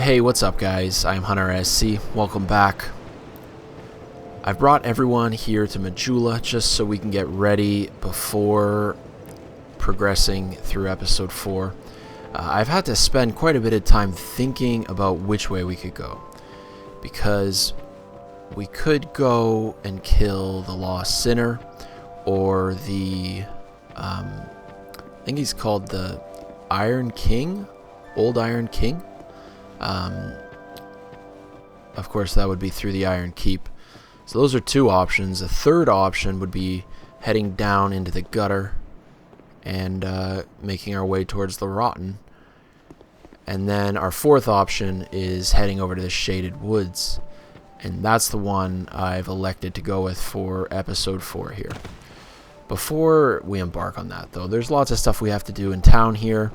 Hey, what's up guys? I'm Hunter SC. Welcome back. I've brought everyone here to Majula just so we can get ready before progressing through episode 4. I've had to spend quite a bit of time thinking about which way we could go, because we could go and kill the Lost Sinner, or the I think he's called the Iron King, Old Iron King. Of course that would be through the Iron Keep. So those are two options. A third option would be heading down into the gutter and making our way towards the Rotten. And then our fourth option is heading over to the Shaded Woods. And that's the one I've elected to go with for episode 4 here. Before we embark on that though, there's lots of stuff we have to do in town here.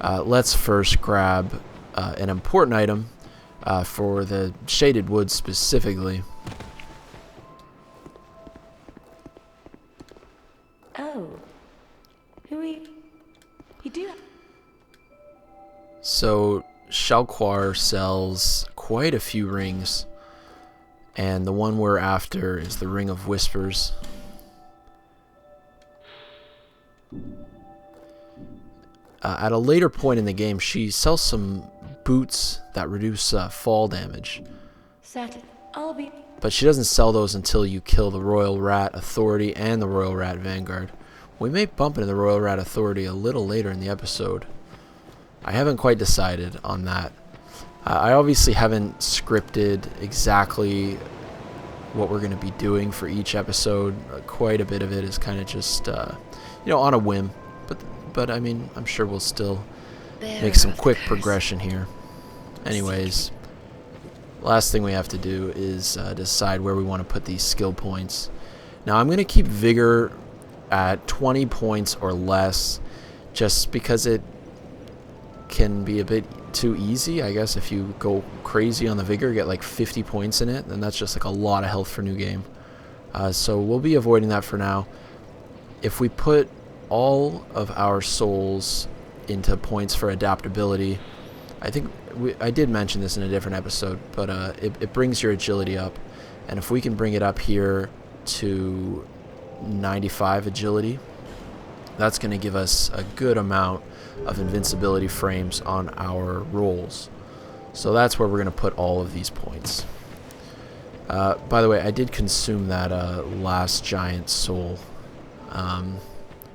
Let's first grab an important item for the Shaded Woods specifically. Oh, who are you? You do? So Shalquar sells quite a few rings, and the one we're after is the Ring of Whispers. At a later point in the game, she sells some boots that reduce fall damage. Certain. I'll be. But she doesn't sell those until you kill the Royal Rat Authority and the Royal Rat Vanguard. We may bump into the Royal Rat Authority a little later in the episode. I haven't quite decided on that. I obviously haven't scripted exactly what we're going to be doing for each episode. Quite a bit of it is kind of just, on a whim. But I mean, I'm sure we'll still make some quick progression here. Anyways, last thing we have to do is decide where we want to put these skill points. Now I'm going to keep Vigor at 20 points or less, just because it can be a bit too easy. I guess if you go crazy on the Vigor, get like 50 points in it, then that's just like a lot of health for new game. So we'll be avoiding that for now. If we put all of our souls into points for adaptability, I think I did mention this in a different episode, but it brings your agility up, and if we can bring it up here to 95 agility, that's going to give us a good amount of invincibility frames on our rolls. So that's where we're going to put all of these points. By the way, I did consume that last giant soul.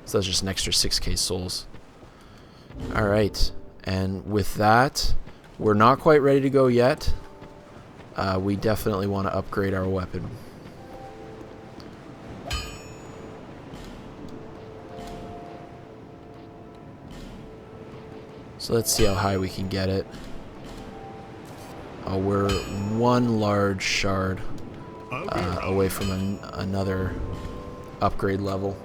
So that's just an extra 6k souls. Alright, and with that, we're not quite ready to go yet. We definitely want to upgrade our weapon. So let's see how high we can get it. Oh, we're one large shard away from another upgrade level.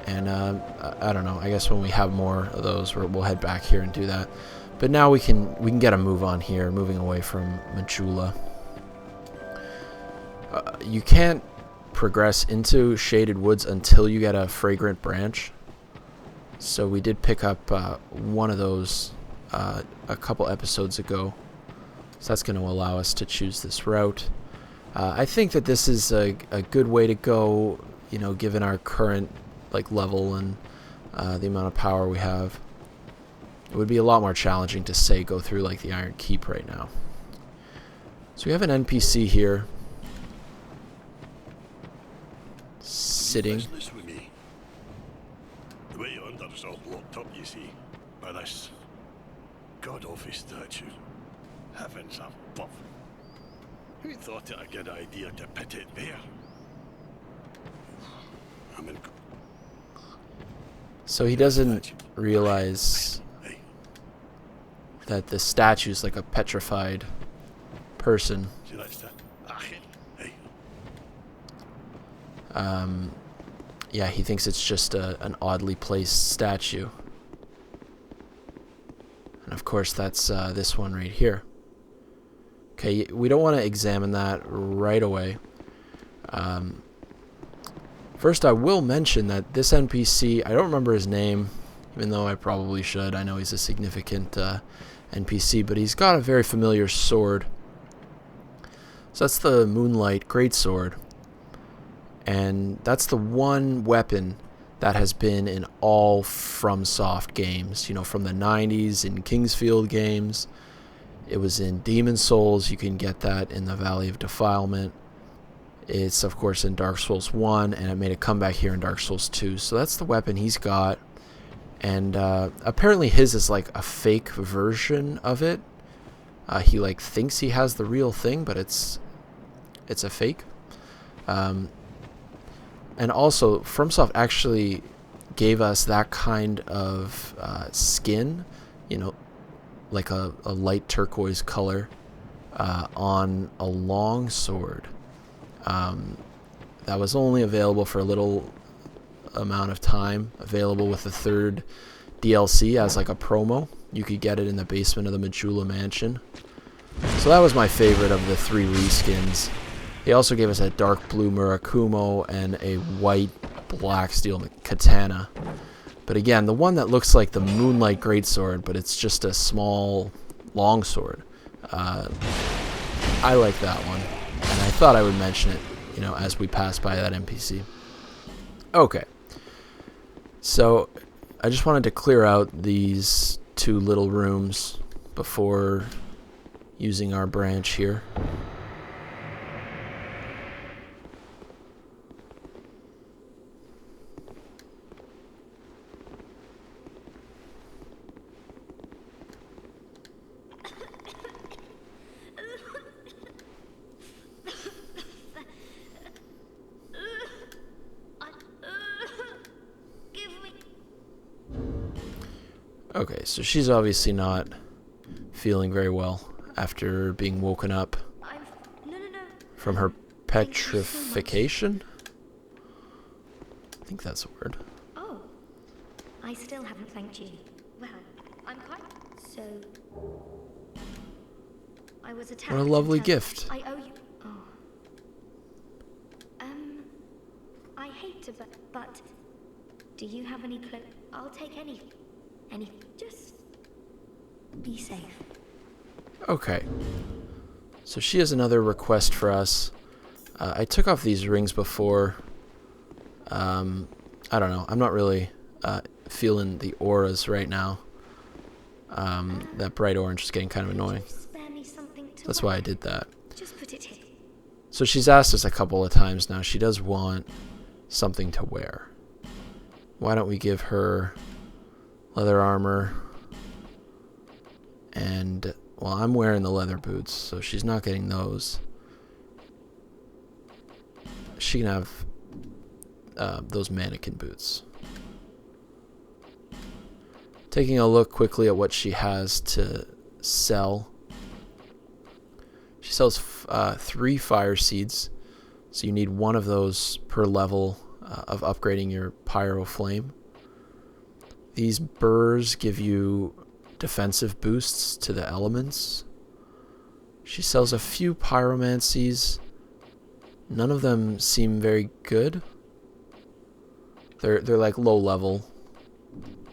And I don't know, I guess when we have more of those, we'll head back here and do that. But now we can get a move on here, moving away from Majula. You can't progress into Shaded Woods until you get a Fragrant Branch. So we did pick up one of those a couple episodes ago. So that's going to allow us to choose this route. I think that this is a good way to go, given our current level and the amount of power we have. It would be a lot more challenging to say go through the Iron Keep right now. So we have an NPC here sitting. The way under's all blocked up, you see, by this god-awful statue. Heavens above. Who thought it a good idea to put it there? I mean, so he doesn't realize that the statue's like a petrified person. Yeah, he thinks it's just an oddly placed statue. And of course that's this one right here. Okay, we don't want to examine that right away. First, I will mention that this NPC, I don't remember his name, even though I probably should. I know he's a significant NPC, but he's got a very familiar sword. So that's the Moonlight Greatsword, and that's the one weapon that has been in all FromSoft games, you know, from the 90s in Kingsfield games. It was in Demon Souls. You can get that in the Valley of Defilement. It's, of course, in Dark Souls 1, and it made a comeback here in Dark Souls 2. So that's the weapon he's got. And apparently his is like a fake version of it. He like thinks he has the real thing, but it's a fake. And also, FromSoft actually gave us that kind of skin, you know, like a light turquoise color on a long sword. That was only available for a little amount of time, available with the third DLC as like a promo. You could get it in the basement of the Majula Mansion. So that was my favorite of the 3 reskins. They also gave us a dark blue Murakumo and a white black steel katana. But again, the one that looks like the Moonlight Greatsword, but it's just a small longsword. I like that one, and I thought I would mention it, you know, as we pass by that NPC. Okay, so I just wanted to clear out these 2 little rooms before using our branch here. Okay, so she's obviously not feeling very well after being woken up from her petrification. I think that's a word. Oh, I still haven't thanked you. Well, I'm quite... So... I was attacked. What a lovely gift. I owe you... Oh. I hate to, but... Do you have any clo... I'll take any... Just... Be safe. Okay. So she has another request for us. I took off these rings before. I don't know. I'm not really feeling the auras right now. That bright orange is getting kind of annoying. That's why I did that. Just put it here. So she's asked us a couple of times now. She does want something to wear. Why don't we give her leather armor? And, well, I'm wearing the leather boots, so she's not getting those. She can have those mannequin boots. Taking a look quickly at what she has to sell. She sells 3 fire seeds, so you need 1 of those per level of upgrading your pyro flame. These burrs give you defensive boosts to the elements. She sells a few pyromancies. None of them seem very good. They're like low level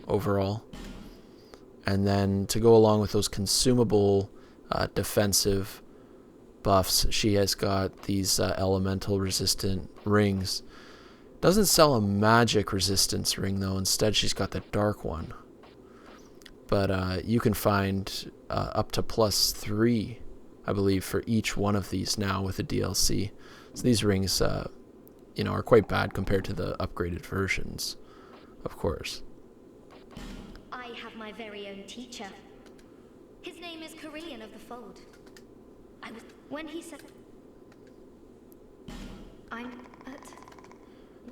overall. And then to go along with those consumable defensive buffs, she has got these elemental resistant rings. Doesn't sell a magic resistance ring though. Instead, she's got the dark one. But you can find up to +3, I believe, for each one of these now with the DLC. So these rings, you know, are quite bad compared to the upgraded versions, of course. I have my very own teacher. His name is Carillion of the Fold. When he said...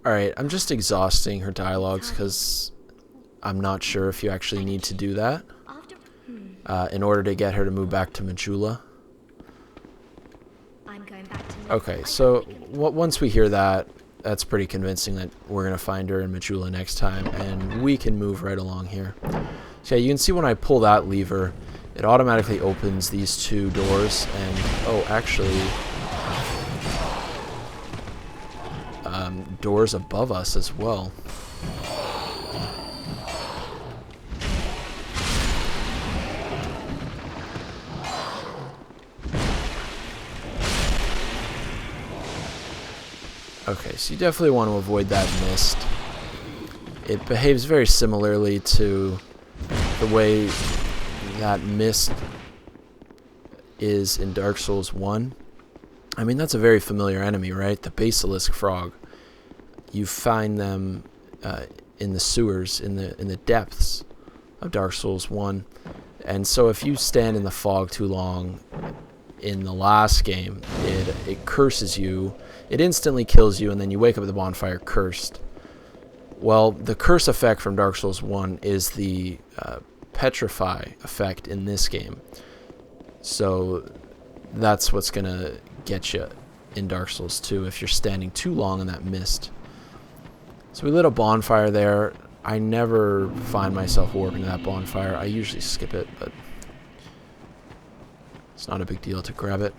Alright, I'm just exhausting her dialogues because I'm not sure if you actually need to do that in order to get her to move back to Majula. Okay, so once we hear that, that's pretty convincing that we're going to find her in Majula next time, and we can move right along here. So yeah, you can see when I pull that lever, it automatically opens these 2 doors, and, oh, actually, doors above us as well. Okay, so you definitely want to avoid that mist. It behaves very similarly to the way that mist is in Dark Souls 1. I mean, that's a very familiar enemy, right? The basilisk frog. You find them in the sewers, in the depths of Dark Souls 1. And so if you stand in the fog too long in the last game, it curses you. It instantly kills you, and then you wake up at the bonfire cursed. Well, the curse effect from Dark Souls 1 is the petrify effect in this game. So that's what's going to get you in Dark Souls 2 if you're standing too long in that mist. So we lit a bonfire there. I never find myself warping to that bonfire. I usually skip it, but it's not a big deal to grab it.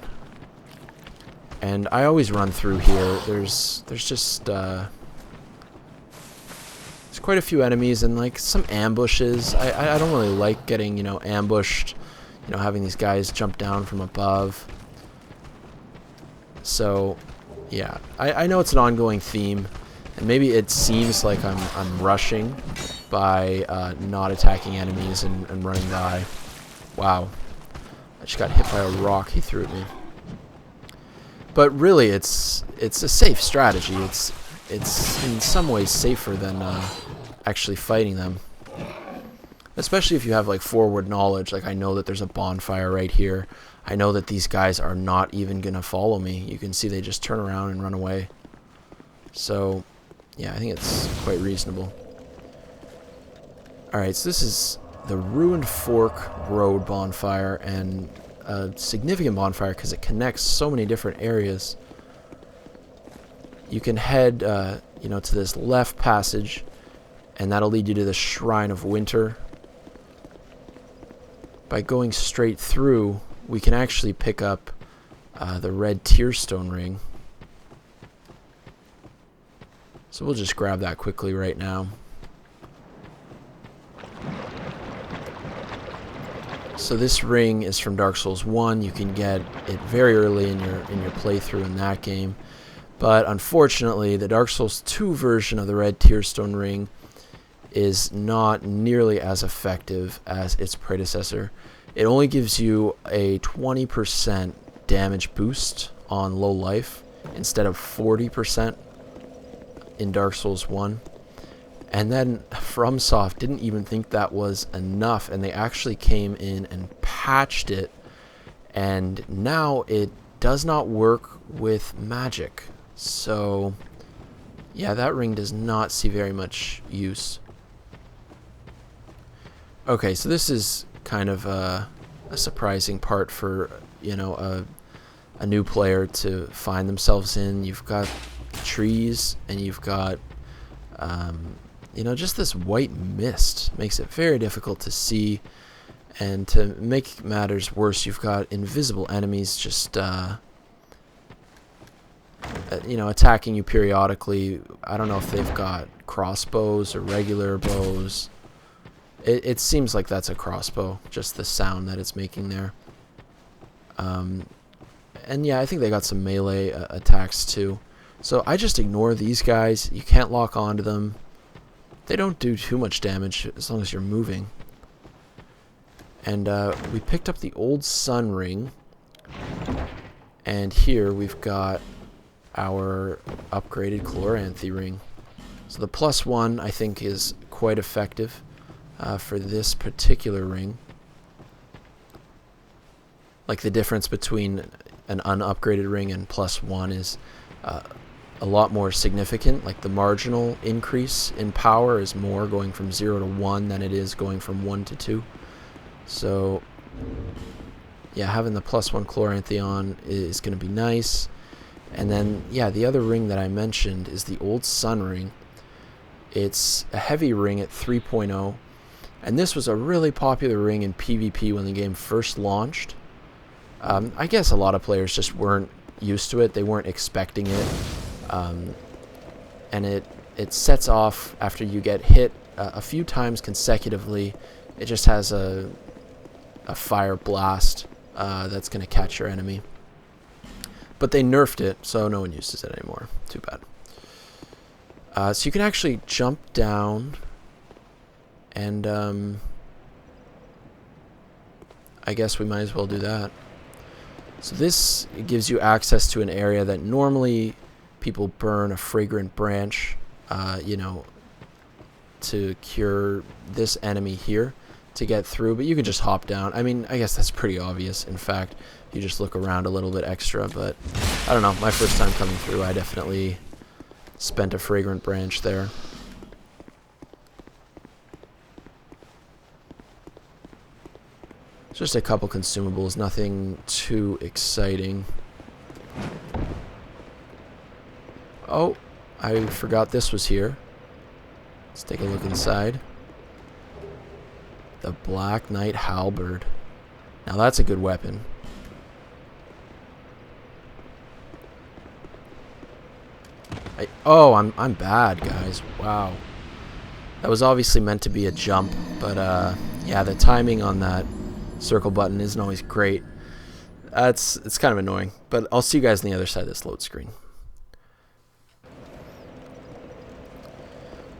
And I always run through here. There's just there's quite a few enemies and like some ambushes. I don't really like getting, ambushed, having these guys jump down from above. So yeah, I know it's an ongoing theme, and maybe it seems like I'm rushing by not attacking enemies and running by. Wow, I just got hit by a rock he threw at me. But really, it's a safe strategy. It's in some ways safer than actually fighting them. Especially if you have like forward knowledge. Like, I know that there's a bonfire right here. I know that these guys are not even gonna follow me. You can see they just turn around and run away. So yeah, I think it's quite reasonable. Alright, so this is the Ruined Fork Road bonfire, and a significant bonfire because it connects so many different areas. You can head to this left passage, and that'll lead you to the Shrine of Winter. By going straight through, we can actually pick up the red Tearstone Ring. So we'll just grab that quickly right now. So this ring is from Dark Souls 1. You can get it very early in your playthrough in that game. But unfortunately, the Dark Souls 2 version of the red Tearstone Ring is not nearly as effective as its predecessor. It only gives you a 20% damage boost on low life instead of 40% in Dark Souls 1. And then FromSoft didn't even think that was enough, and they actually came in and patched it, and now it does not work with magic. So yeah, that ring does not see very much use. Okay, so this is kind of a surprising part for a new player to find themselves in. You've got trees, and you've got just this white mist makes it very difficult to see. And to make matters worse, you've got invisible enemies just attacking you periodically. I don't know if they've got crossbows or regular bows. It seems like that's a crossbow, just the sound that it's making there. And yeah, I think they got some melee attacks too. So I just ignore these guys. You can't lock onto them. They don't do too much damage as long as you're moving. And we picked up the old Sun Ring. And here we've got our upgraded Chloranthy Ring. So the +1 I think is quite effective for this particular ring. Like, the difference between an unupgraded ring and +1 is a lot more significant. Like, the marginal increase in power is more going from 0 to 1 than it is going from 1 to 2. So yeah, having the +1 Chloranthy on is going to be nice. And then yeah, the other ring that I mentioned is the old Sun Ring. It's a heavy ring at 3.0, and this was a really popular ring in PvP when the game first launched. I guess a lot of players just weren't used to it. They weren't expecting it. And it sets off after you get hit a few times consecutively. It just has a fire blast that's going to catch your enemy. But they nerfed it, so no one uses it anymore. Too bad. So you can actually jump down and I guess we might as well do that. So this gives you access to an area that normally people burn a fragrant branch, you know, to cure this enemy here to get through, but you can just hop down. I mean, I guess that's pretty obvious. In fact, you just look around a little bit extra, but I don't know. My first time coming through, I definitely spent a fragrant branch there. Just a couple consumables, nothing too exciting. Oh, I forgot this was here. Let's take a look inside. The Black Knight Halberd. Now that's a good weapon. I'm bad, guys. Wow. That was obviously meant to be a jump, but yeah, the timing on that circle button isn't always great. It's kind of annoying, but I'll see you guys on the other side of this load screen.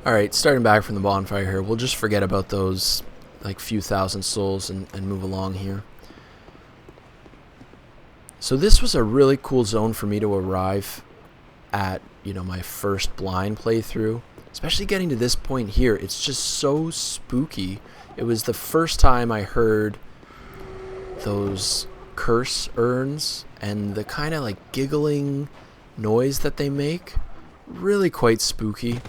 Alright, starting back from the bonfire here, we'll just forget about those like few thousand souls and move along here. So this was a really cool zone for me to arrive at, you know, my first blind playthrough. Especially getting to this point here, it's just so spooky. It was the first time I heard those curse urns and the kind of like giggling noise that they make. Really quite spooky.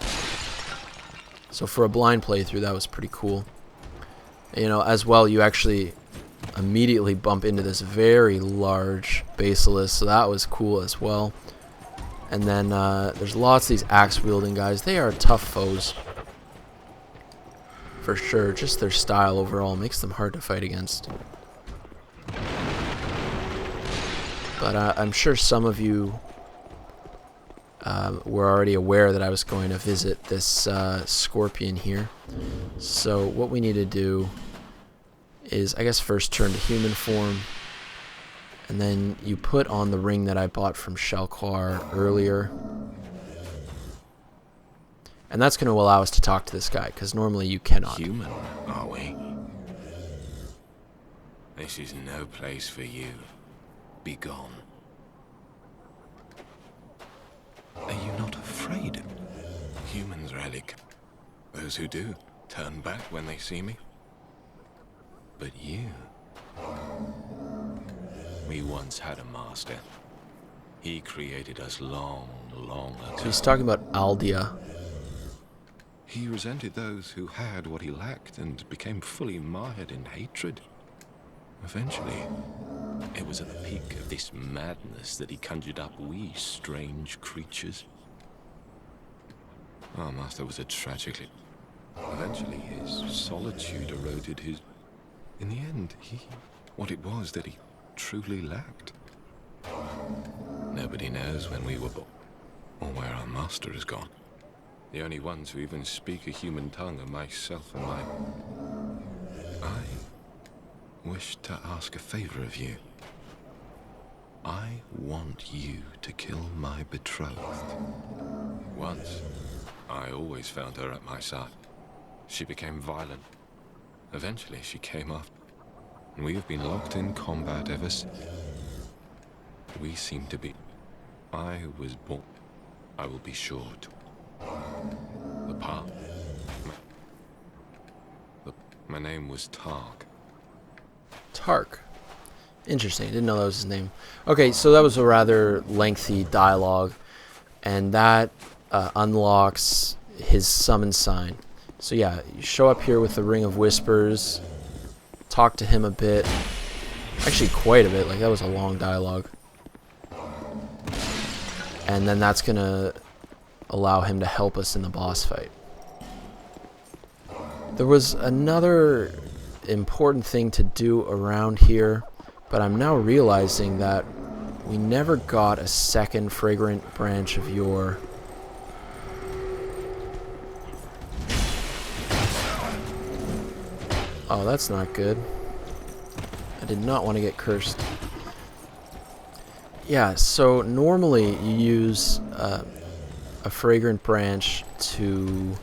So for a blind playthrough, that was pretty cool. You know, as well, you actually immediately bump into this very large basilisk, so that was cool as well. And then there's lots of these axe-wielding guys. They are tough foes. For sure, just their style overall makes them hard to fight against. But I'm sure some of you were already aware that I was going to visit this scorpion here. So what we need to do is, I guess, first turn to human form. And then you put on the ring that I bought from Shalquar earlier. And that's going to allow us to talk to this guy, because normally you cannot. Human, are we? This is no place for you. Be gone. Are you not afraid? Humans relic. Those who do turn back when they see me. But you... We once had a master. He created us long, long ago. So he's talking about Aldea. He resented those who had what he lacked and became fully mired in hatred. Eventually, it was at the peak of this madness that he conjured up we strange creatures. Our master was a tragically... Eventually, his solitude eroded his... In the end, what it was that he truly lacked. Nobody knows when we were born, or where our master has gone. The only ones who even speak a human tongue are myself and my... I wish to ask a favor of you. I want you to kill my betrothed. Once, I always found her at my side. She became violent. Eventually, she came after. And we have been locked in combat ever since. We seem to be... I was born. I will be sure to... The path. My name was Tark. Tark. Interesting. Didn't know that was his name. Okay, so that was a rather lengthy dialogue, and that unlocks his summon sign. So yeah, you show up here with the Ring of Whispers, talk to him a bit. Actually, quite a bit. Like, that was a long dialogue. And then that's going to allow him to help us in the boss fight. There was another important thing to do around here, but I'm now realizing that we never got a second fragrant branch of yore. Oh, that's not good. I did not want to get cursed. Yeah, so normally you use a fragrant branch to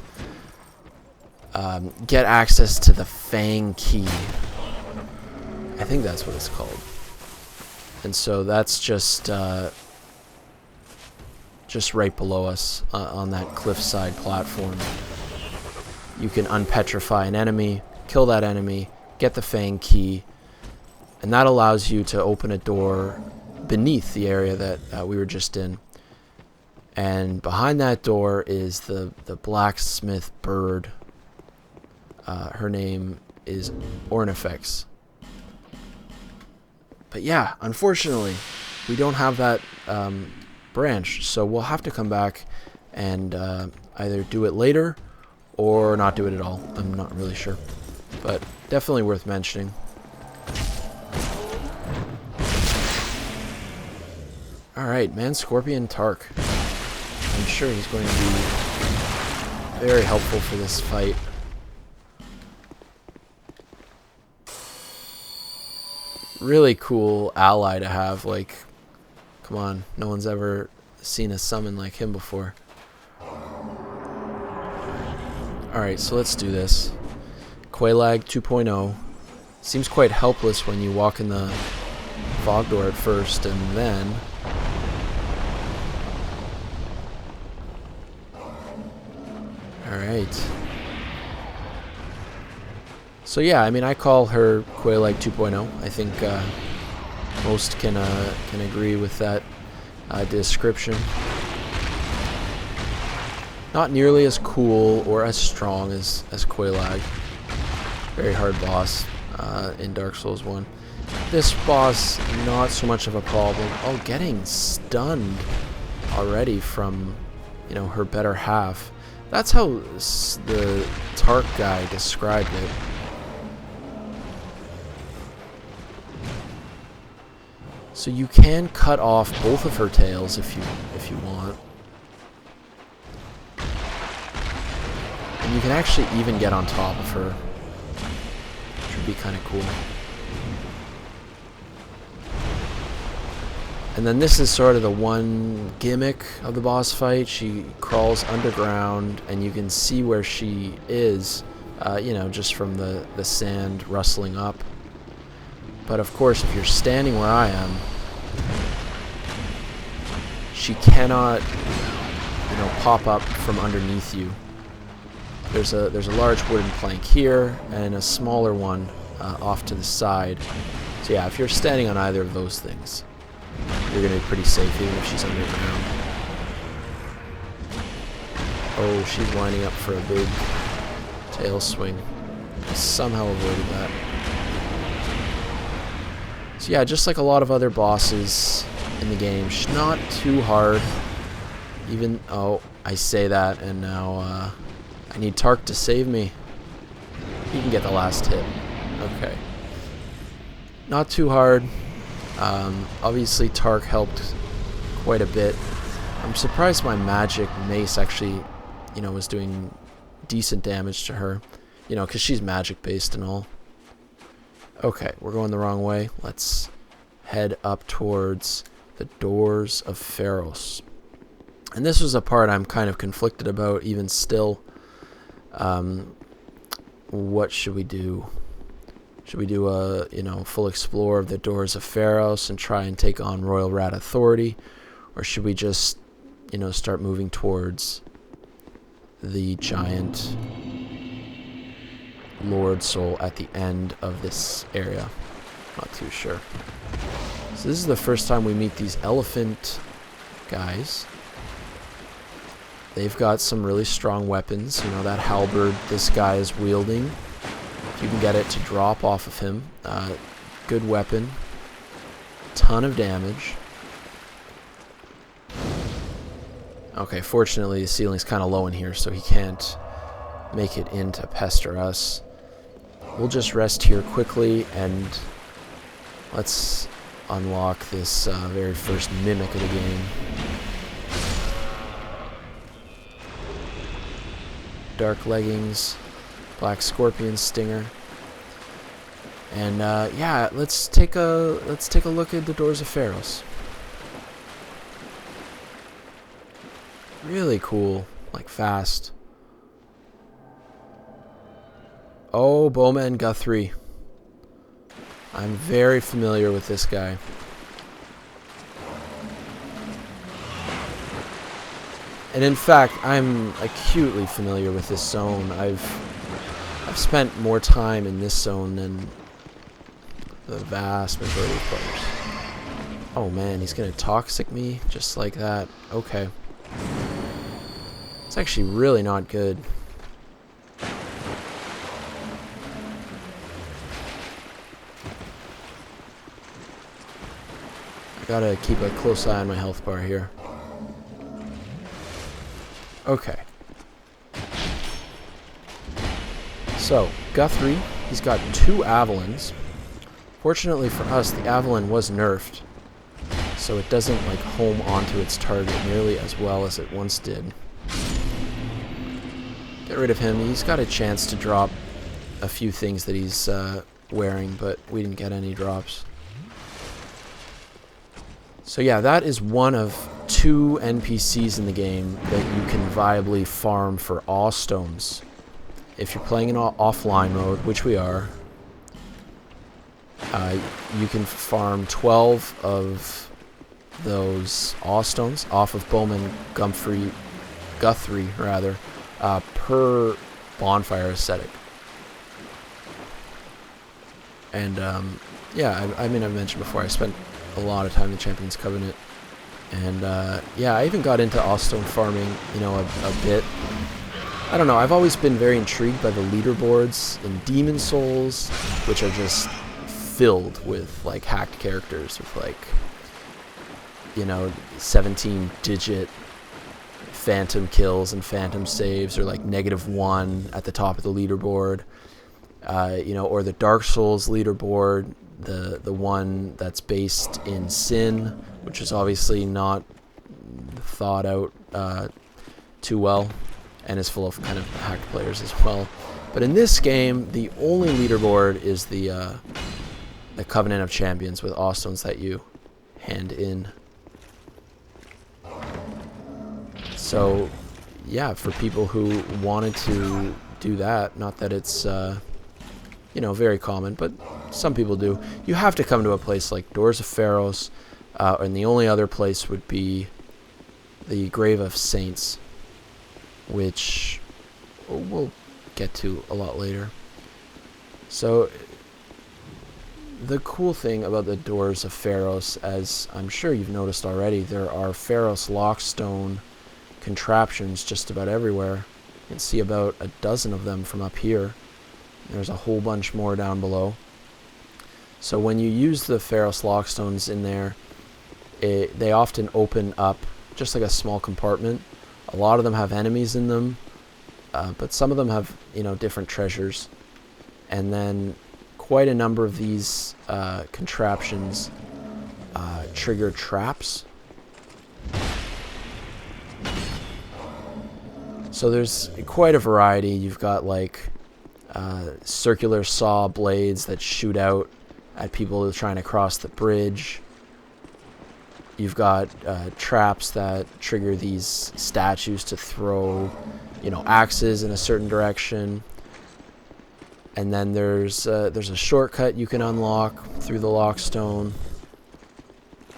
get access to the Fang key. I think that's what it's called. And so that's just right below us on that cliffside platform. You can unpetrify an enemy, kill that enemy, get the Fang key, and that allows you to open a door beneath the area that we were just in. And behind that door is the blacksmith bird. Her name is Ornifex. But yeah, unfortunately, we don't have that branch, so we'll have to come back and either do it later or not do it at all. I'm not really sure, but definitely worth mentioning. Alright, Manscorpion Tark. I'm sure he's going to be very helpful for this fight. Really cool ally to have, like, come on, no one's ever seen a summon like him before. Alright, so let's do this. Quelaag 2.0 seems quite helpless when you walk in the fog door at first, and then alright. So yeah, I mean, I call her Quelaag 2.0. I think most can agree with that description. Not nearly as cool or as strong as Quelaag. Very hard boss in Dark Souls 1. This boss, not so much of a problem. Oh, getting stunned already from, you know, her better half. That's how the Tark guy described it. So you can cut off both of her tails if you want. And you can actually even get on top of her, which would be kind of cool. And then this is sort of the one gimmick of the boss fight. She crawls underground, and you can see where she is, you know, just from the sand rustling up. But of course, if you're standing where I am, she cannot, you know, pop up from underneath you. There's a large wooden plank here and a smaller one off to the side. So yeah, if you're standing on either of those things, you're gonna be pretty safe even if she's underground. Oh, she's lining up for a big tail swing. I somehow avoided that. So yeah, just like a lot of other bosses in the game, she's not too hard. Even, oh, I say that, and now I need Tark to save me. He can get the last hit. Okay. Not too hard. Obviously Tark helped quite a bit. I'm surprised my magic mace actually, you know, was doing decent damage to her. You know, because she's magic based and all. Okay, we're going the wrong way. Let's head up towards the doors of Pharros. And this was a part I'm kind of conflicted about even still. What should we do? Should we do a, you know, full explore of the doors of Pharros and try and take on Royal Rat Authority? Or should we just, you know, start moving towards the giant Lord Soul at the end of this area? Not too sure. So this is the first time we meet these elephant guys. They've got some really strong weapons. You know, that halberd this guy is wielding. If you can get it to drop off of him. Good weapon. Ton of damage. Okay, fortunately the ceiling's kind of low in here, so he can't make it in to pester us. We'll just rest here quickly, and let's unlock this very first mimic of the game. Dark leggings, black scorpion stinger, and yeah, let's take a look at the doors of Pharros. really cool, like fast. Oh, Bowman Guthrie. I'm very familiar with this guy. And in fact, I'm acutely familiar with this zone. I've spent more time in this zone than the vast majority of players. Oh man, he's gonna toxic me just like that. Okay. It's actually really not good. I gotta keep a close eye on my health bar here. Okay. So, Guthrie, he's got 2 Avalons. Fortunately for us, the Avalon was nerfed, so it doesn't like home onto its target nearly as well as it once did. Get rid of him. He's got a chance to drop a few things that he's wearing, but we didn't get any drops. So yeah, that is one of 2 NPCs in the game that you can viably farm for awe stones. If you're playing in offline mode, which we are, you can farm 12 of those awe stones off of Bowman Guthrie per bonfire ascetic. And yeah, I mean, I've mentioned before, I spent a lot of time in the Champions Covenant, and yeah, I even got into awe stone farming, you know, a bit. I don't know, I've always been very intrigued by the leaderboards in Demon Souls, which are just filled with like hacked characters with like, you know, 17-digit phantom kills and phantom saves, or like -1 at the top of the leaderboard. You know, or the Dark Souls leaderboard, the one that's based in Sin, which is obviously not thought out too well, and is full of kind of hacked players as well. But in this game, the only leaderboard is the Covenant of Champions with awe stones that you hand in. So, yeah, for people who wanted to do that, not that it's, you know, very common, but some people do, you have to come to a place like Doors of Pharros, and the only other place would be the Grave of Saints, which we'll get to a lot later. So, the cool thing about the Doors of Pharros, as I'm sure you've noticed already, there are Pharros lockstone contraptions just about everywhere. You can see about a dozen of them from up here. There's a whole bunch more down below. So when you use the Pharros lockstones in there, they often open up just like a small compartment. A lot of them have enemies in them, but some of them have, you know, different treasures. And then quite a number of these contraptions trigger traps. So there's quite a variety. You've got like circular saw blades that shoot out at people who are trying to cross the bridge. You've got traps that trigger these statues to throw, you know, axes in a certain direction. And then there's a shortcut you can unlock through the lockstone.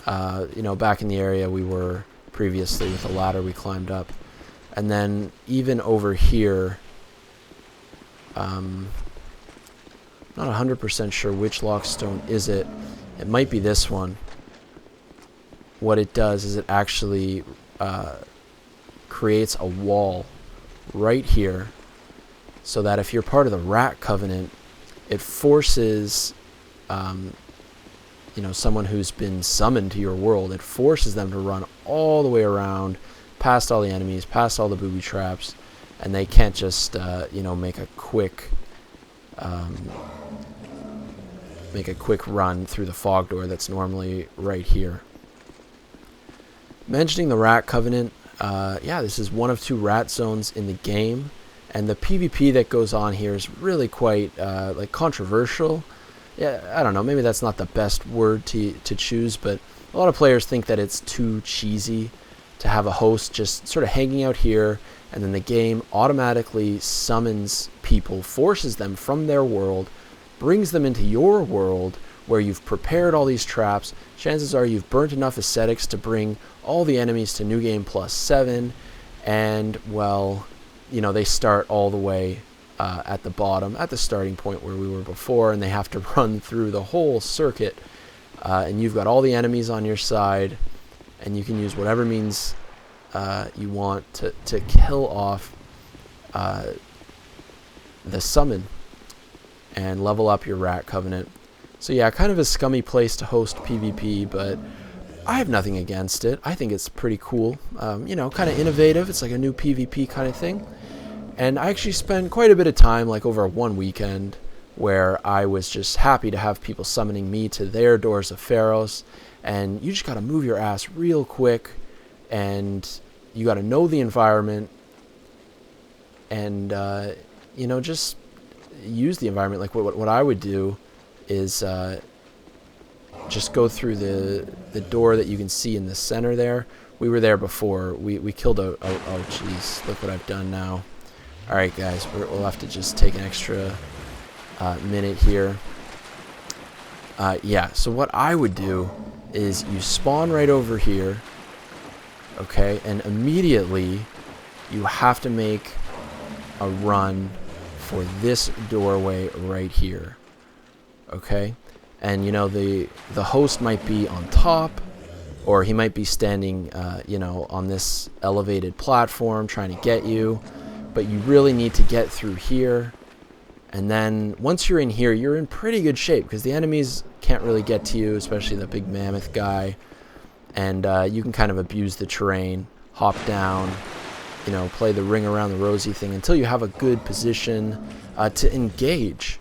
You know, back in the area we were previously with a ladder we climbed up. And then even over here, not 100% sure which lockstone is it. It might be this one. What it does is it actually creates a wall right here, so that if you're part of the Rat Covenant, it forces, you know, someone who's been summoned to your world, it forces them to run all the way around, past all the enemies, past all the booby traps, and they can't just, you know, make a quick run through the fog door that's normally right here. Mentioning the Rat Covenant, yeah, this is one of 2 rat zones in the game, and the PvP that goes on here is really quite like controversial. Yeah, I don't know, maybe that's not the best word to choose, but a lot of players think that it's too cheesy, to have a host just sort of hanging out here, and then the game automatically summons people, forces them from their world, brings them into your world where you've prepared all these traps. Chances are you've burnt enough ascetics to bring all the enemies to New Game +7, and, well, you know, they start all the way at the bottom, at the starting point where we were before, and they have to run through the whole circuit, and you've got all the enemies on your side, and you can use whatever means you want to kill off the summon and level up your Rat Covenant. So yeah, kind of a scummy place to host PvP, but I have nothing against it. I think it's pretty cool. You know, kind of innovative. It's like a new PvP kind of thing. And I actually spent quite a bit of time, like over one weekend, where I was just happy to have people summoning me to their doors of Pharros. And you just got to move your ass real quick, and you got to know the environment, and you know, just use the environment. Like what I would do is just go through the door that you can see in the center there. We were there before. We killed oh jeez, look what I've done now. Alright guys, we'll have to just take an extra minute here. Yeah, so what I would do is you spawn right over here, okay, and immediately you have to make a run for this doorway right here, okay? And you know, the host might be on top, or he might be standing you know, on this elevated platform trying to get you, but you really need to get through here. And then once you're in here, you're in pretty good shape, because the enemies can't really get to you, especially the big mammoth guy. And you can kind of abuse the terrain, hop down, you know, play the ring around the rosy thing until you have a good position to engage.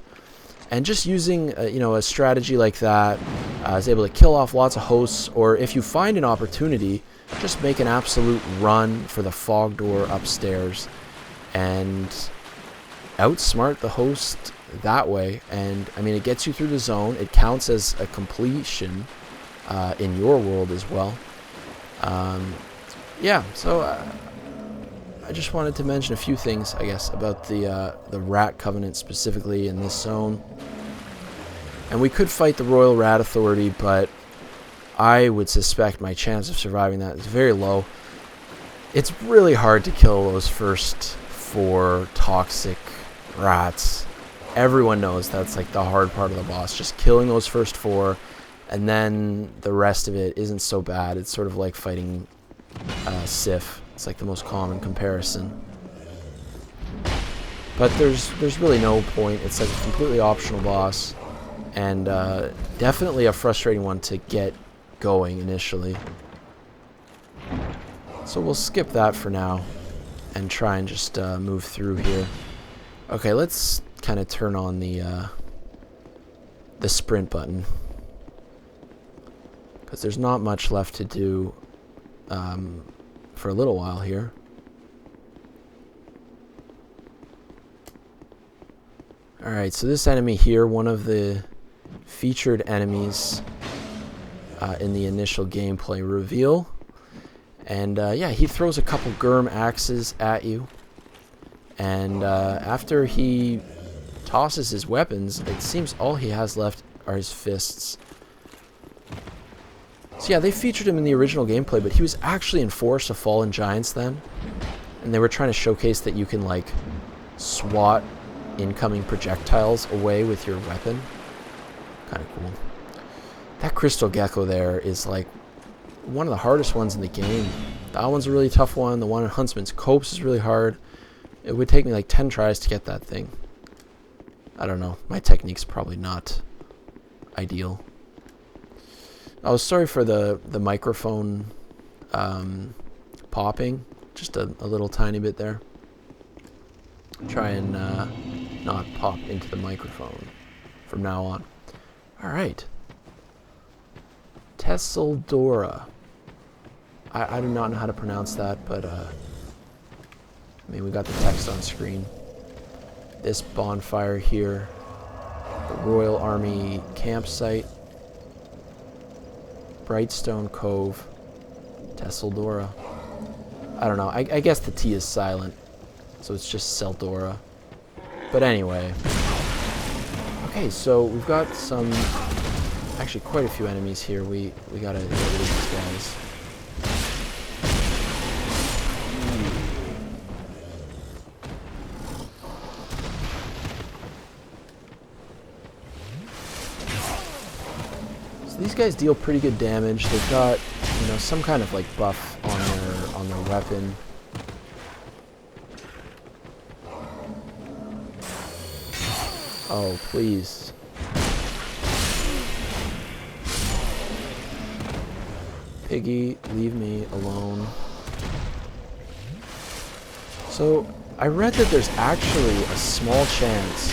And just using you know, a strategy like that is able to kill off lots of hosts, or if you find an opportunity, just make an absolute run for the fog door upstairs and outsmart the host that way. And I mean, it gets you through the zone. It counts as a completion in your world as well. Yeah, so I just wanted to mention a few things, I guess, about the Rat Covenant specifically in this zone. And we could fight the Royal Rat Authority, but I would suspect my chance of surviving that is very low. It's really hard to kill those first 4 toxic rats. Everyone knows that's like the hard part of the boss, just killing those first 4, and then the rest of it isn't so bad. It's sort of like fighting Sif. It's like the most common comparison. But there's really no point. It's like a completely optional boss, and definitely a frustrating one to get going initially. So we'll skip that for now and try and just move through here. Okay, let's kind of turn on the sprint button, because there's not much left to do for a little while here. Alright, so this enemy here, one of the featured enemies in the initial gameplay reveal. And yeah, he throws a couple Gyrm axes at you. And after he tosses his weapons, it seems all he has left are his fists. So yeah, they featured him in the original gameplay, but he was actually in Forest of Fallen Giants then. And they were trying to showcase that you can, like, swat incoming projectiles away with your weapon. Kind of cool. That crystal gecko there is, like, one of the hardest ones in the game. That one's a really tough one. The one in Huntsman's Copse is really hard. It would take me like 10 tries to get that thing. I don't know. My technique's probably not ideal. I was sorry for the microphone popping. Just a little tiny bit there. Try and not pop into the microphone from now on. Alright. Tseldora. I do not know how to pronounce that, but I mean, we got the text on screen. This bonfire here, the Royal Army campsite, Brightstone Cove, Tseldora. I don't know. I guess the T is silent, so it's just Tseldora. But anyway. Okay, so we've got some... Actually, quite a few enemies here. We gotta get rid of these guys. So these guys deal pretty good damage. They've got, you know, some kind of like buff on their weapon. Oh, please. Piggy, leave me alone. So, I read that there's actually a small chance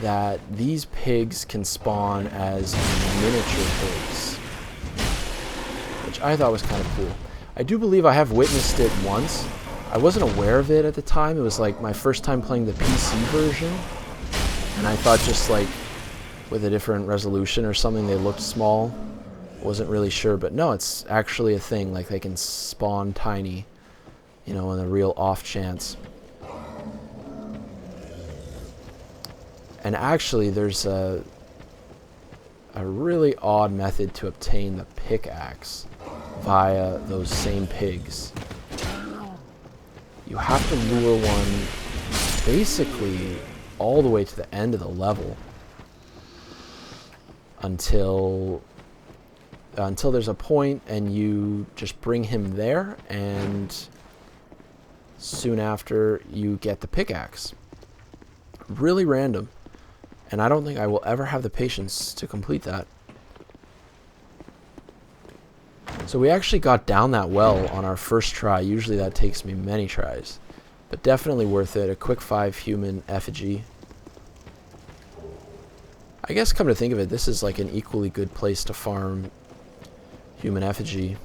that these pigs can spawn as miniature pigs, which I thought was kind of cool. I do believe I have witnessed it once. I wasn't aware of it at the time. It was like my first time playing the PC version, and I thought just like with a different resolution or something they looked small. Wasn't really sure, but no, it's actually a thing. Like they can spawn tiny, you know, in a real off chance. And actually, there's a really odd method to obtain the pickaxe via those same pigs. You have to lure one basically all the way to the end of the level until there's a point and you just bring him there, and soon after you get the pickaxe. Really random, and I don't think I will ever have the patience to complete that. So we actually got down that well on our first try. Usually that takes me many tries, but definitely worth it. A quick 5 human effigy. I guess come to think of it, this is like an equally good place to farm human effigy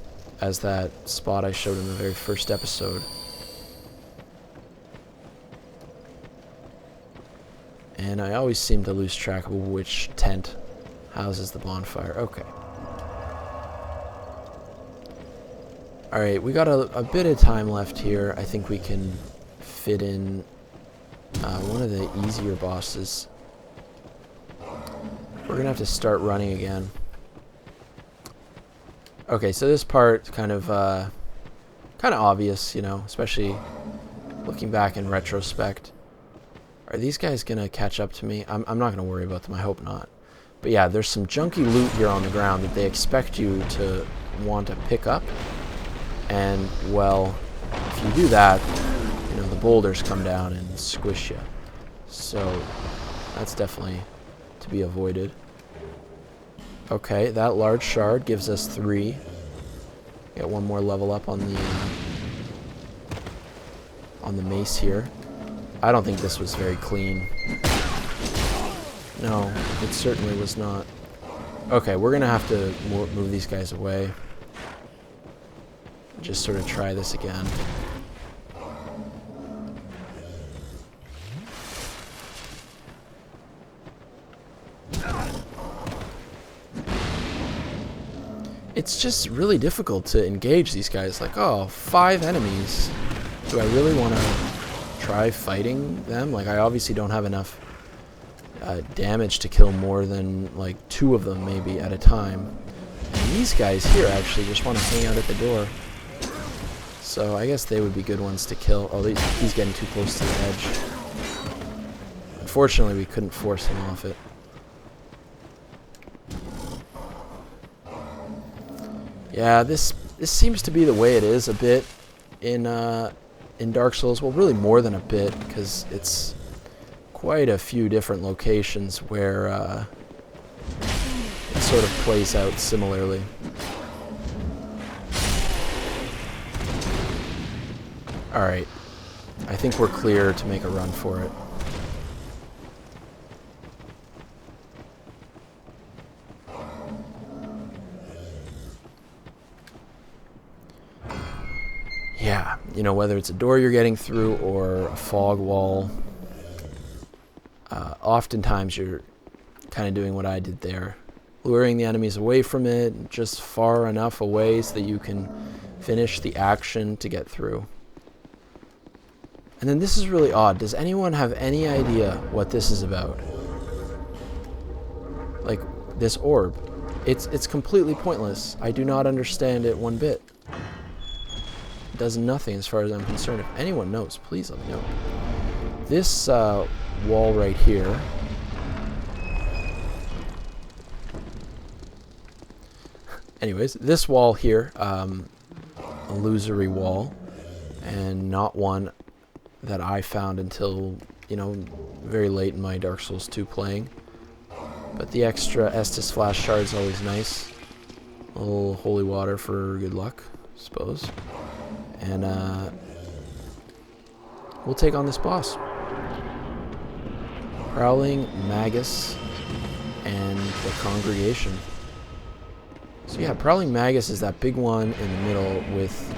as that spot I showed in the very first episode. And I always seem to lose track of which tent houses the bonfire. Okay. Alright, we got a bit of time left here. I think we can fit in one of the easier bosses. We're gonna have to start running again. Okay, so this part kind of obvious, you know, especially looking back in retrospect. Are these guys gonna catch up to me? I'm not gonna worry about them. I hope not. But yeah, there's some junky loot here on the ground that they expect you to want to pick up. And well, if you do that, you know, the boulders come down and squish you. So that's definitely to be avoided. Okay, that large shard gives us 3. Get one more level up on the mace here. I don't think this was very clean. No, it certainly was not. Okay, we're gonna have to move these guys away. Just sort of try this again. It's just really difficult to engage these guys. Like, oh, 5 enemies. Do I really want to try fighting them? Like, I obviously don't have enough damage to kill more than like 2 of them maybe at a time. And these guys here actually just want to hang out at the door. So I guess they would be good ones to kill. Oh, he's getting too close to the edge. Unfortunately, we couldn't force him off it. Yeah, this seems to be the way it is a bit in Dark Souls. Well, really more than a bit, because it's quite a few different locations where it sort of plays out similarly. Alright, I think we're clear to make a run for it. Yeah, you know, whether it's a door you're getting through or a fog wall, oftentimes you're kind of doing what I did there. luring the enemies away from it, just far enough away so that you can finish the action to get through. And then this is really odd. Does anyone have any idea what this is about? Like, this orb. It's completely pointless. I do not understand it one bit. It does nothing as far as I'm concerned. If anyone knows, please let me know. This wall right here. Anyways, this wall here, a illusory wall, and not one that I found until, you know, very late in my Dark Souls 2 playing. But the extra Estus flash shard is always nice. A little holy water for good luck, I suppose. And we'll take on this boss. Prowling Magus and the Congregation. So yeah, Prowling Magus is that big one in the middle with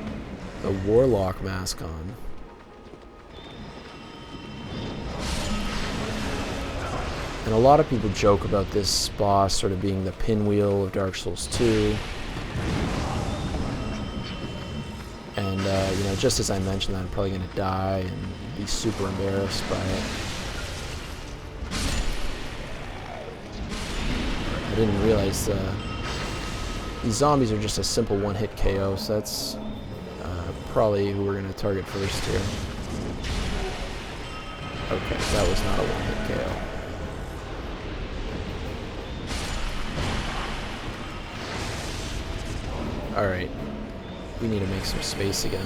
the Warlock mask on. And a lot of people joke about this boss sort of being the pinwheel of Dark Souls 2. And, you know, just as I mentioned that, I'm probably going to die and be super embarrassed by it. I didn't realize these zombies are just a simple one-hit KO, so that's probably who we're going to target first here. Okay, that was not a one-hit KO. Alright, we need to make some space again.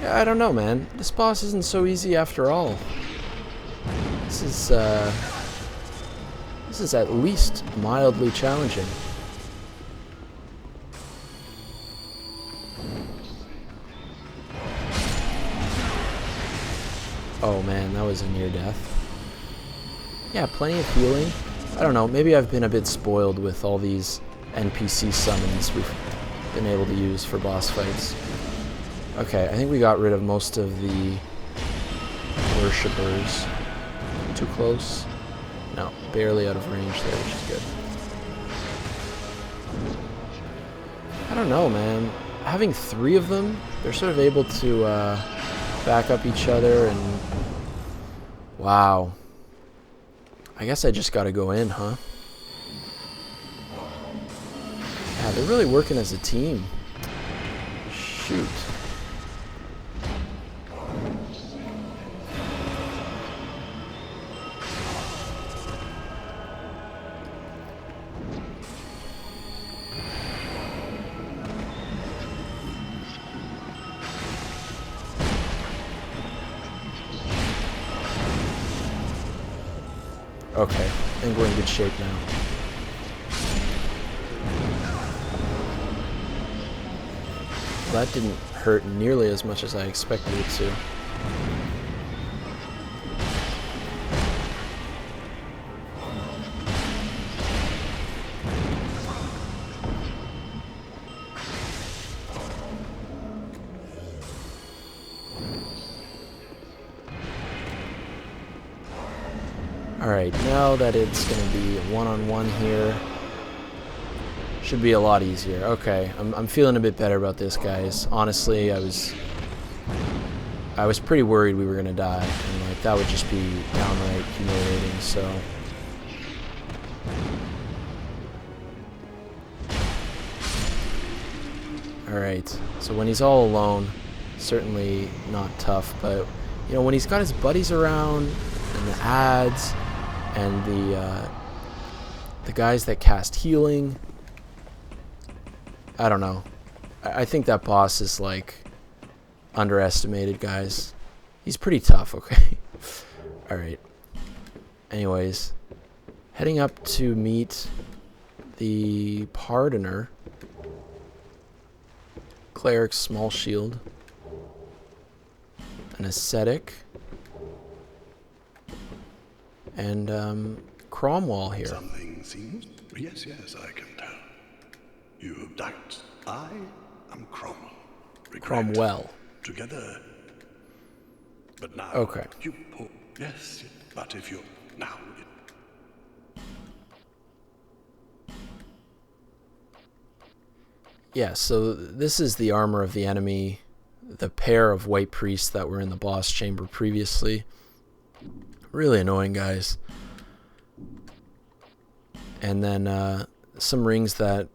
Yeah, I don't know, man. This boss isn't so easy after all. This is at least mildly challenging. Oh man, that was a near death. Yeah, plenty of healing. I don't know, maybe I've been a bit spoiled with all these NPC summons we've been able to use for boss fights. Okay, I think we got rid of most of the worshippers. Too close? No, barely out of range there, which is good. I don't know, man. Having 3 of them, they're sort of able to back up each other and... Wow. I guess I just gotta go in, huh? Yeah, they're really working as a team. Shoot. Okay, I think we're in good shape now. Well, that didn't hurt nearly as much as I expected it to. Alright, now that it's going to be one-on-one here, should be a lot easier. Okay, I'm feeling a bit better about this, guys. Honestly, I was pretty worried we were going to die, and like that would just be downright humiliating, so... Alright, so when he's all alone, certainly not tough, but, you know, when he's got his buddies around, and the ads... and the guys that cast healing, I don't know. I think that boss is like underestimated, guys. He's pretty tough, okay? Alright. Anyways, heading up to meet the Pardoner. Cleric's small shield. An ascetic. And Cromwell here. Something seems... Yes, I can tell. You have doubts. I am Cromwell. Regret. Cromwell. Together, But now, Okay. you pull. Yes, but if you now. Yeah, so this is the armor of the enemy, the pair of white priests that were in the boss chamber previously. Really annoying guys. And then some rings that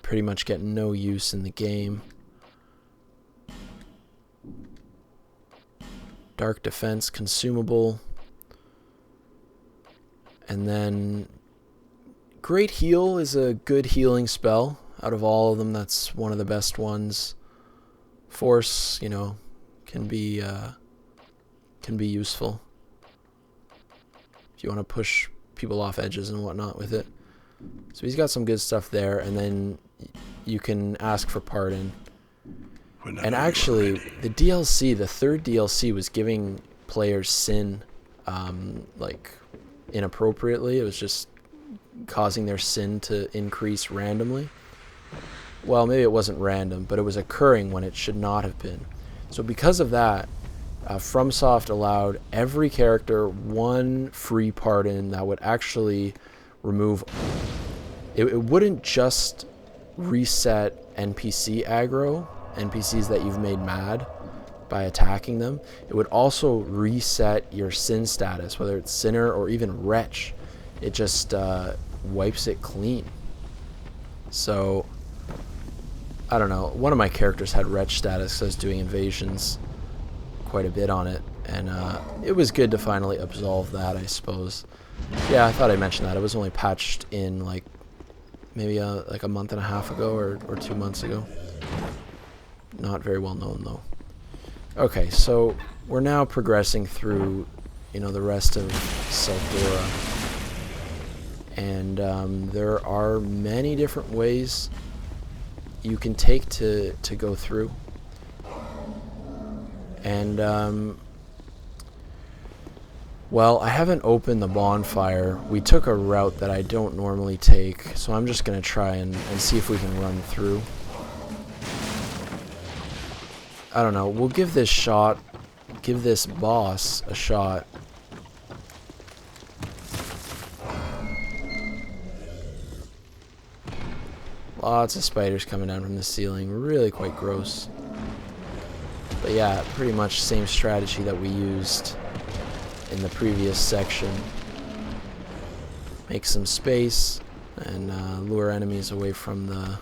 pretty much get no use in the game. Dark defense consumable. And then Great Heal is a good healing spell. Out of all of them, that's one of the best ones. Force, you know, can be useful if you want to push people off edges and whatnot with it. So he's got some good stuff there, and then you can ask for pardon. And actually, the DLC, the third DLC, was giving players sin, like, inappropriately. It was just causing their sin to increase randomly. Well, maybe it wasn't random, but it was occurring when it should not have been. So because of that, FromSoft allowed every character one free pardon that would actually remove... It wouldn't just reset NPC aggro, NPCs that you've made mad by attacking them. It would also reset your sin status, whether it's Sinner or even Wretch. It just wipes it clean. So, I don't know. One of my characters had Wretch status, so I was doing invasions quite a bit on it. And it was good to finally absolve that, I suppose. Yeah, I thought I mentioned that. It was only patched in, like, maybe like a month and a half ago or 2 months ago. Not very well known, though. Okay, so we're now progressing through, you know, the rest of Tseldora. And there are many different ways you can take to go through. And, well, I haven't opened the bonfire. We took a route that I don't normally take, so I'm just going to try and see if we can run through. I don't know. We'll give this boss a shot. Lots of spiders coming down from the ceiling. Really quite gross. But yeah, pretty much same strategy that we used in the previous section. Make some space and lure enemies away from the...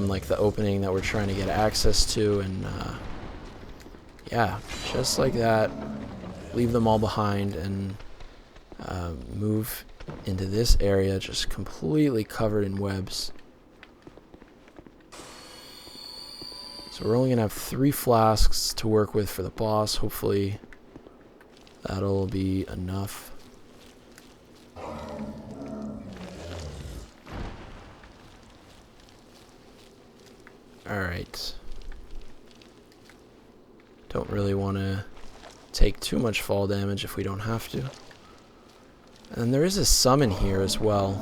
like the opening that we're trying to get access to, and yeah, just like that, leave them all behind and move into this area just completely covered in webs. So we're only gonna have 3 flasks to work with for the boss. Hopefully that'll be enough. Alright. Don't really want to take too much fall damage if we don't have to. And there is a summon here as well.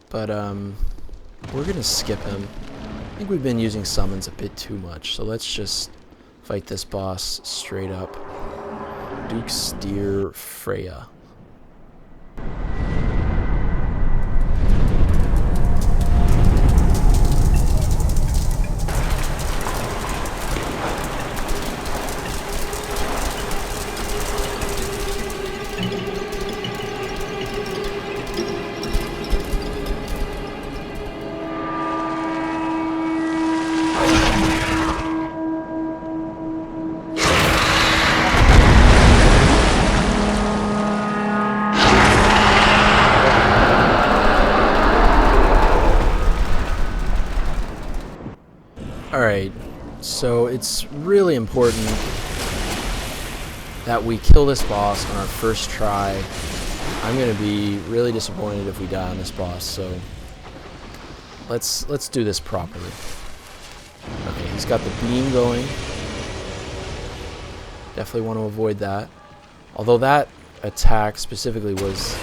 But, we're going to skip him. I think we've been using summons a bit too much, so let's just fight this boss straight up. Duke's Dear Freya. Alright, so it's really important that we kill this boss on our first try. I'm going to be really disappointed if we die on this boss, so let's do this properly. Okay, he's got the beam going. Definitely want to avoid that. Although that attack specifically was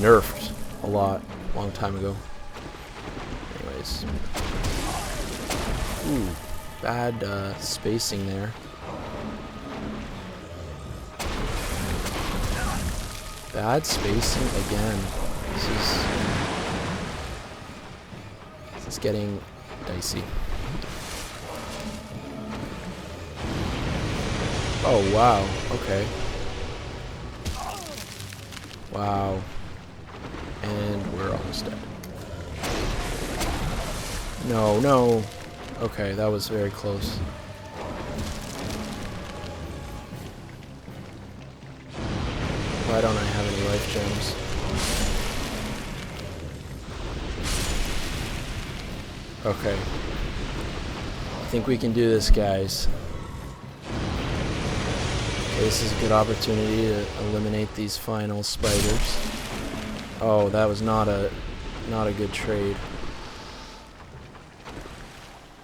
nerfed a long time ago. guys. Ooh, bad spacing there. Bad spacing again. This is getting dicey. Oh wow, okay. Wow. And we're almost dead. No, no. Okay, that was very close. Why don't I have any life gems? Okay. I think we can do this, guys. Okay, this is a good opportunity to eliminate these final spiders. Oh, that was not a good trade.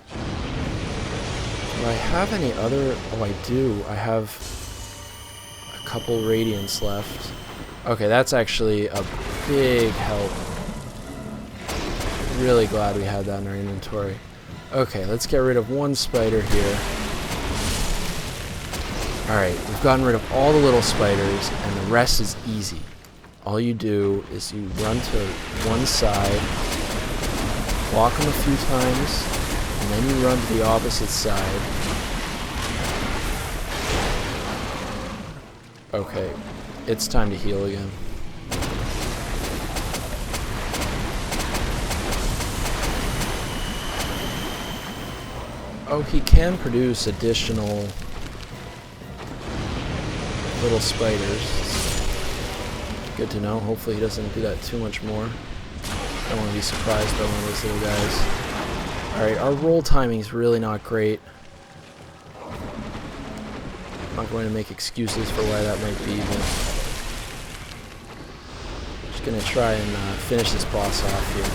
Do I have any other? Oh, I do. I have a couple radiants left. Okay, that's actually a big help. Really glad we had that in our inventory. Okay, let's get rid of one spider here. Alright, we've gotten rid of all the little spiders, and the rest is easy. All you do is you run to one side, walk them a few times, and then you run to the opposite side. Okay, it's time to heal again. Oh, he can produce additional little spiders. Good to know. Hopefully he doesn't do that too much more. I don't want to be surprised by one of those little guys. Alright, our roll timing is really not great. I'm not going to make excuses for why that might be, but I'm just going to try and finish this boss off here.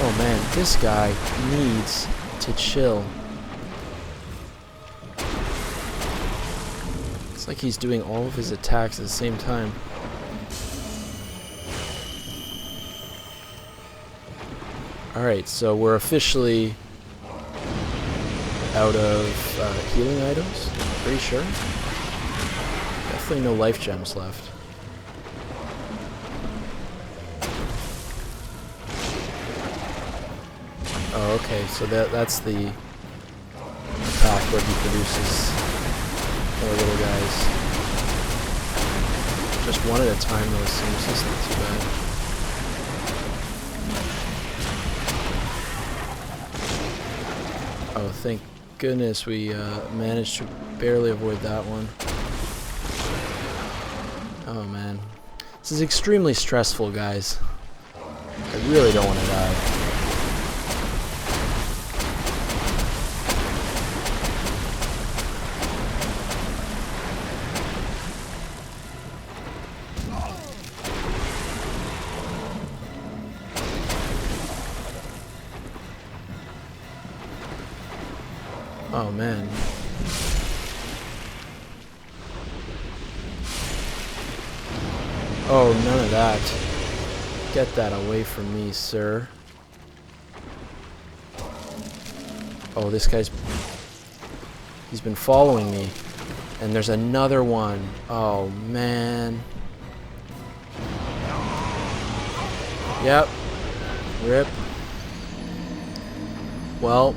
Oh man, this guy needs to chill. It's like he's doing all of his attacks at the same time. Alright, so we're officially out of healing items, pretty sure. Definitely no life gems left. Oh, okay, so that's the attack where he produces more little guys. Just one at a time, though, seems just not too bad. Oh, thank goodness we managed to barely avoid that one. Oh, man. This is extremely stressful, guys. I really don't want to die. Oh man. Oh, none of that. Get that away from me, sir. Oh, this guy's... He's been following me. And there's another one. Oh, man. Yep. Rip. Well...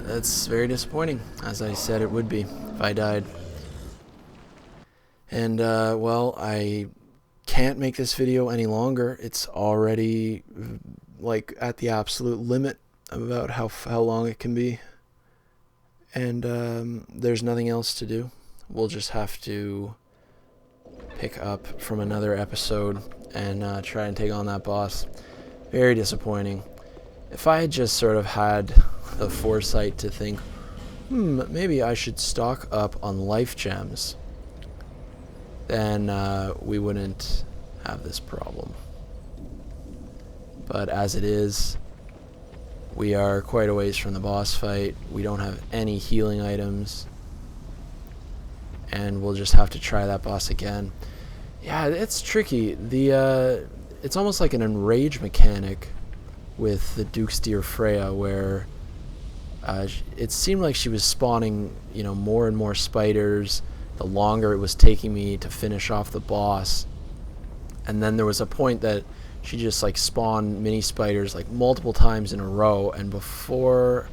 That's very disappointing, as I said it would be if I died. And, well, I can't make this video any longer. It's already, like, at the absolute limit about how long it can be. And, there's nothing else to do. We'll just have to pick up from another episode and try and take on that boss. Very disappointing. If I had just sort of had the foresight to think, maybe I should stock up on life gems, then we wouldn't have this problem. But as it is, We are quite a ways from the boss fight. We don't have any healing items. And we'll just have to try that boss again. Yeah, it's tricky. It's almost like an enrage mechanic with the Duke's Dear Freya, where it seemed like she was spawning, more and more spiders the longer it was taking me to finish off the boss. And then there was a point that she just like spawned mini spiders like multiple times in a row, and before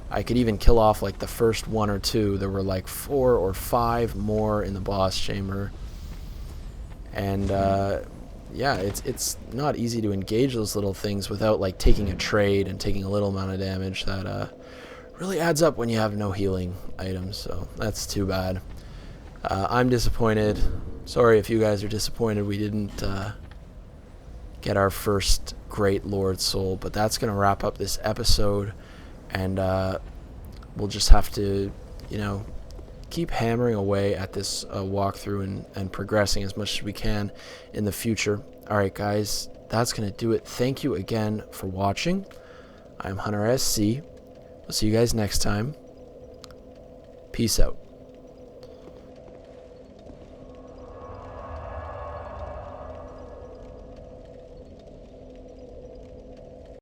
I could even kill off like the first one or two, there were like 4 or 5 more in the boss chamber. And yeah, it's not easy to engage those little things without like taking a trade and taking a little amount of damage that really adds up when you have no healing items. So that's too bad. I'm disappointed. Sorry if you guys are disappointed we didn't get our first Great Lord Soul, but that's going to wrap up this episode, and we'll just have to, keep hammering away at this walkthrough and progressing as much as we can in the future. Alright guys, that's going to do it. Thank you again for watching. I'm Hunter SC. We'll see you guys next time. Peace out.